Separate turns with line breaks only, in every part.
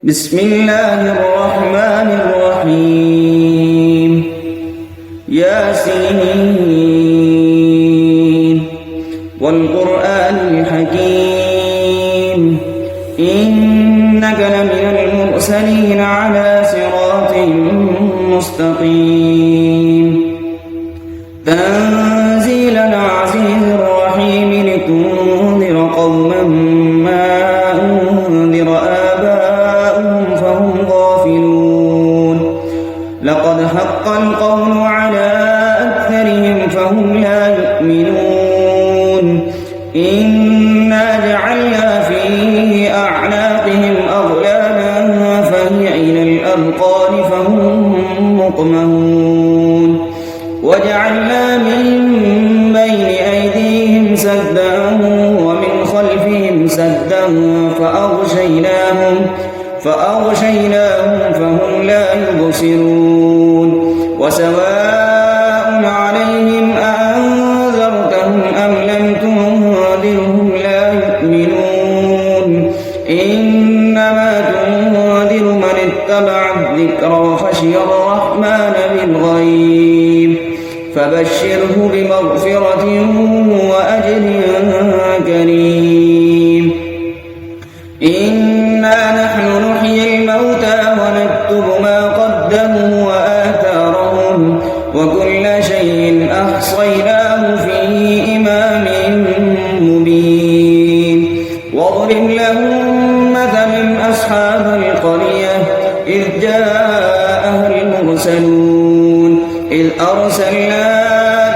بسم الله الرحمن الرحيم ياسين والقرآن الحكيم إنك لمن المرسلين على صراط مستقيم تنزيل العزيز الرحيم لتنذر قوما ما أنذر آباؤهم فهم غافلون لقد حق القول على أكثرهم فهم لا يؤمنون إنا جعلنا في أعناقهم أغلالا فهي إلى الأذقان فهم مقمحون وجعلنا من بين أيديهم سدا ومن خلفهم سدا فأغشيناهم فهم لا يبصرون وسواء عليهم أأنذرتهم أم لم تنذرهم لا يؤمنون إنما تنذر من اتبع الذكر وخشي الرحمن بالغيب فبشره بمغفرة وأجر كريم إنا نحن نحيي الموتى ونكتب ما قدموا وآثارهم وكل شيء أحصيناه في إمام مبين واضرب لهم مثلا أصحاب القرية إذ جاءها المرسلون إذ أرسلنا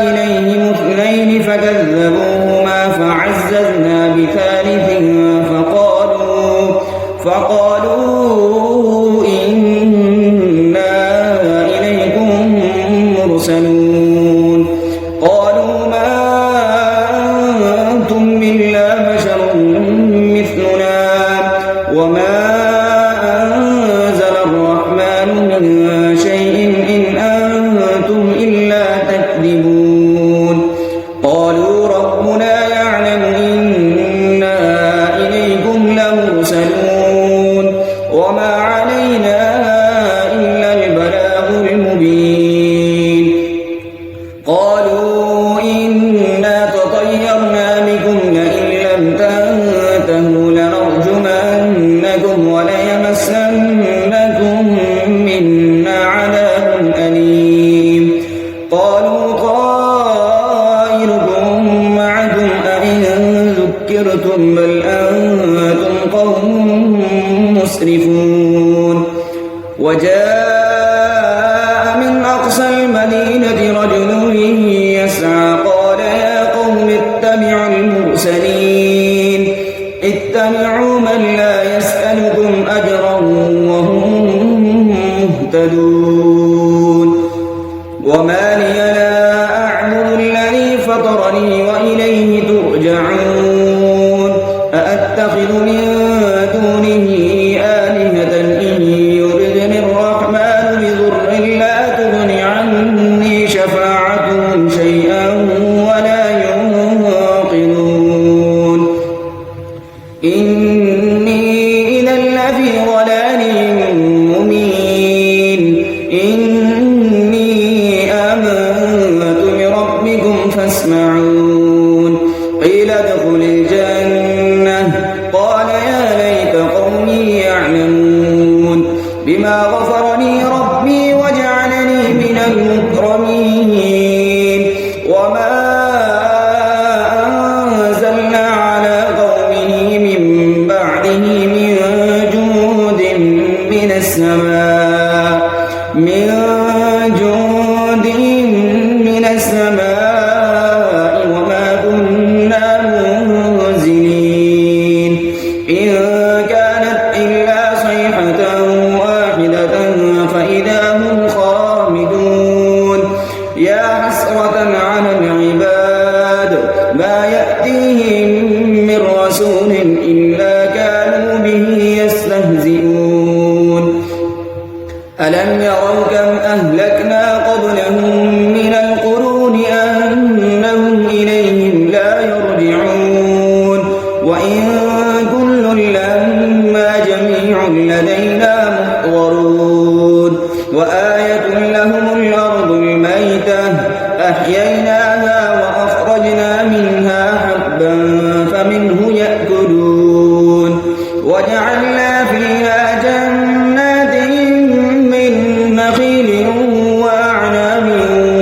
إليهم اثنين فكذبوهما فعززنا بثالث فقالوا إنا إليكم مرسلون قالوا ما أنتم إلا بشر مثلنا وما أنزل الرحمن من شيء إن أنتم إلا تكذبون قالوا ربنا يعلم إنا إليكم لمرسلون وما علينا إلا البلاغ المبين قالوا إنا تطيرنا بكم لئن لم تنتهوا لنرجمنكم وليمسنكم منا عذاب أليم قالوا طائركم معكم أئن ذكرتم بل أنتم قوم مسرفون وجاء من أقصى المدينة رجل يسعى قال يا قوم اتبعوا المرسلين اتبعوا من لا يسألكم أجرا وهم مهتدون وما لي لا أعبد الذي فطرني وإليه ترجعون أأتخذ من دونه آلهة إن يردني الرحمن بضر لا تغن عني شفاعتهم شيئا ولا ينقذون إني إذا لفي ضلال مبين إني آمنت بربكم فاسمعون قيل ادخل الجنة قال يا ليت قومي يعلمون بما غفر لي ربي وجعلني من المكرمين وما أنزلنا على قومه من بعده من جند من السماء وما كنا منزلين إن كانت إلا صيحة واحدة فإذا هم خامدون يا حسرة على العباد ما يأتيهم من رسول إلا كانوا به يستهزئون ألم يروا كم أهلكنا قبلهم من القرون أنهم إليهم لا يرجعون وإن كل لما جميع لدينا لدينا محضرون وآية لهم الأرض الميتة أحييناها وأخرجنا منها حبا فمنه يأكلون وجعلنا فيها جنات من نخيل وأعناب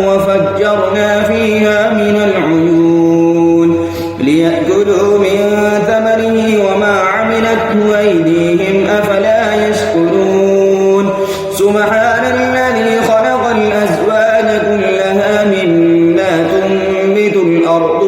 وفجرنا فيها من العيون ليأكلوا من ثمره وما عملته أيديهم أفلا يشكرون سبحان الذي خلق الأزواج كلها مما تنبت الأرض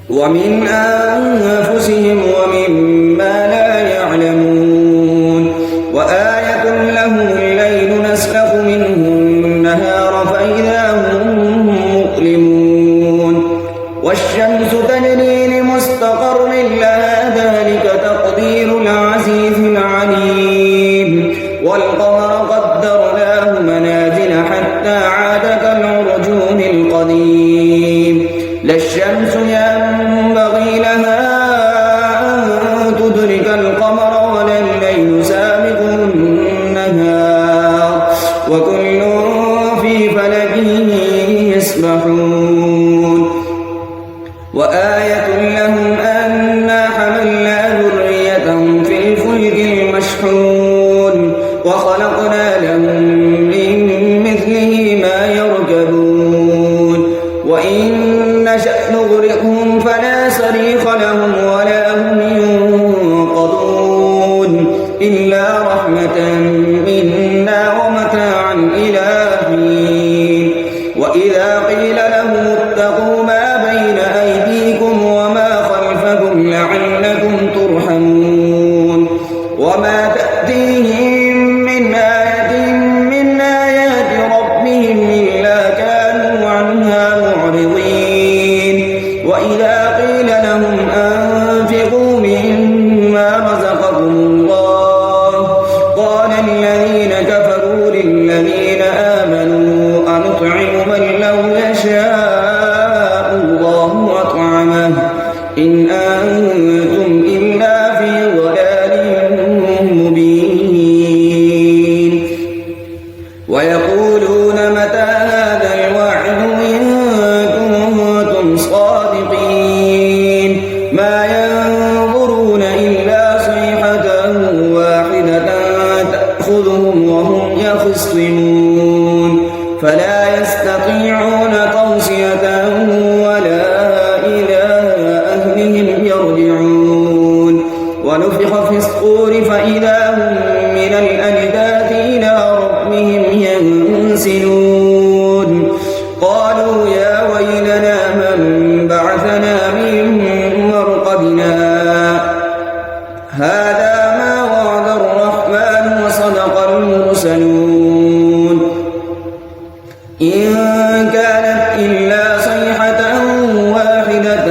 ومن أنفسهم ومما لا يعلمون وآية لهم الليل نسلخ منه النهار فإذا هم مظلمون والشمس تجري لمستقر لها ذلك تقدير العزيز العليم والقمر قدرناه منازل حتى عاد كالعرجون القديم لا الشمس ينبغي لها أن تدرك القمر ولا الليل سابق النهار وكل في فلك يسبحون وآية لهم أنا حملنا ذريتهم في الفلك المشحون وخلقنا لهم من مثله ما يركبون وإن نشأ نغرقهم فلا صريخ لهم ولا هم ينقذون إلا رحمة منا ومتاعا إلى حين وإذا قيل لهم اتقوا ما بين أيديكم وما خلفكم لعلكم ترحمون وما تأتيهم من آية من آيات ربهم إلا كانوا عنها معرضين وإذا قيل لهم أنفقوا مما رزقكم الله قال الذين كفروا للذين آمنوا أنطعم من لو يشاء الله أطعمه إن أنتم إلا في ضلال مبين ويقولون متى هذا الوعد إن كنتم صادقين ما ينظرون إلا صيحة واحدة تأخذهم وهم يخصمون فلا يستطيعون توصية ولا إلى أهلهم يرجعون ونفخ في الصور فإذا هم من الأجداث إلى ربهم ينسلون قالوا يا ويلنا من بعثنا من مرقدنا هذا ما وعد الرحمن وصدق المرسلون إن كانت إلا صيحة واحدة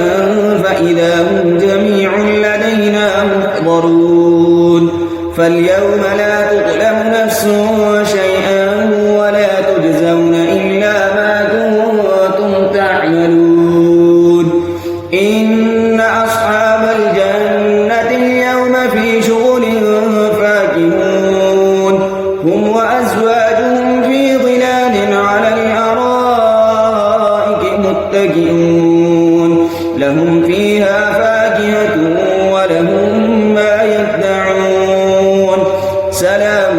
فإذا هم جميع لدينا محضرون فاليوم لا تظلم نفس شيئا ولا تجزون إلا ما كنتم تعملون إن أصحاب الجنة اليوم في شغل فاكهون هم وأزواجهم في ظلال على الأرائك متكئون لهم فيها فاكهة ولهم ما يدعون سلام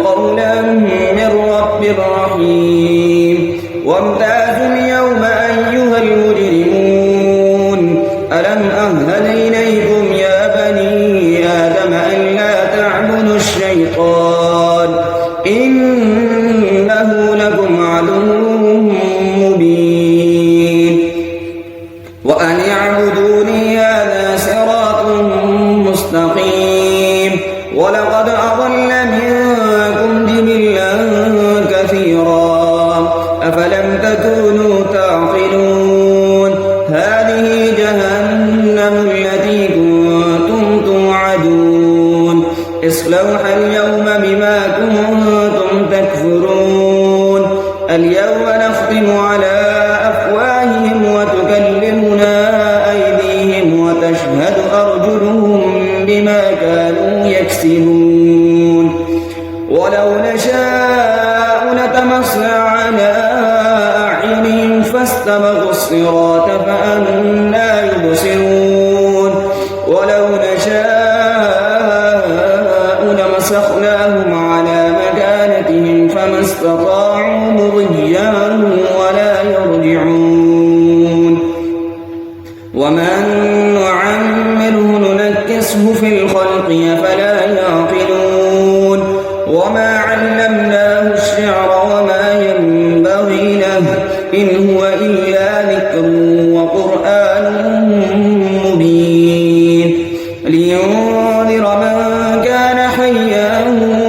قولا من رب رحيم وامتازوا اليوم أيها المجرمون ألم أهل إليكم يا بني آدم ألا تعبدوا الشيطان إنه لكم عدو مبين وأن اعبدوني هذا صراط مستقيم ولقد أضل منكم جبلا كثيرا أفلم تكونوا تعقلون هذه جهنم التي كنتم توعدون اصلوها اليوم بما كنتم تكفرون اليوم نختم على أفواههم وتكلمنا أيديهم وتشهد أرجلهم بما كانوا يكسبون ولو نشاء لطمسنا على أعينهم فاستبقوا الصراط فأنى يبصرون ولو نشاء لمسخناهم على مكانتهم فما استطاعوا مضيا ولا يرجعون ومن نعمره ننكسه في الخلق أفلا يعقلون وما علمناه الشعر وما ينبغي له إن هو إلا ذكر وقرآن مبين لينذر من كان حيا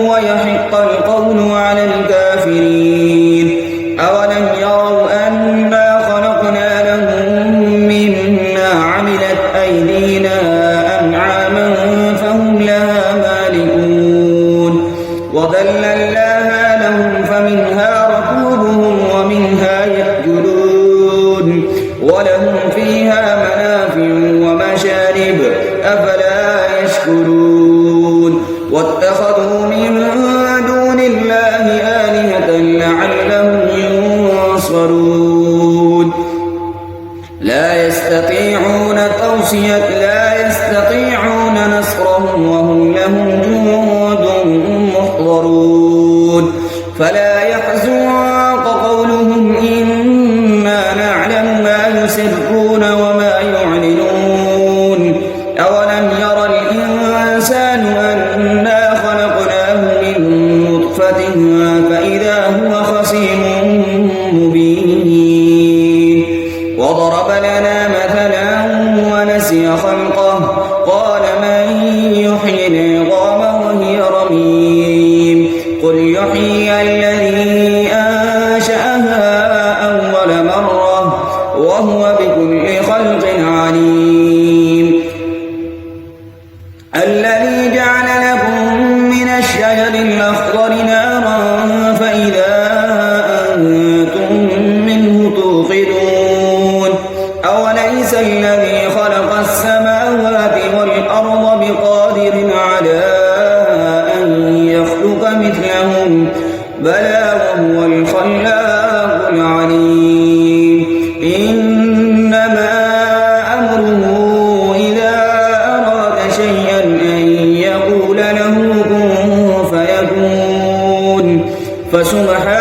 ويحق القول على الكافرين أولم يروا أنا خلقنا لهم مما عملت أيدينا أنعاما فهم لها مالكون وذللناها لهم فمنها ركوبهم ومنها يأكلون ولهم فيها منافع ومشارب أفلا يشكرون واتخذوا من دون الله آلهة لعلهم ينصرون لا يستطيعون نصرهم وهم لهم جند محضرون فلا يحزنك قولهم إنا نعلم ما يسرون وما يعلنون أولم ير الإنسان أنا خلقناه من نطفة فإذا هو خصيم مبين وضرب لنا مثلا ونسي خلقه قال من يحيي العظام وهي رميم قل يحيي الذي أنشأها أول مرة وهو بكل خلق عليم الذي جعل لكم من الشجر الأخضر نارا فإذا أنتم منه توقدون أوليس الذي خلق السماوات والأرض بقادر على أن يخلق مثلهم بلى وهو الخلاق العليم إنما أمره إذا أراد شيئا أن يقول له كن فيكون فسبحان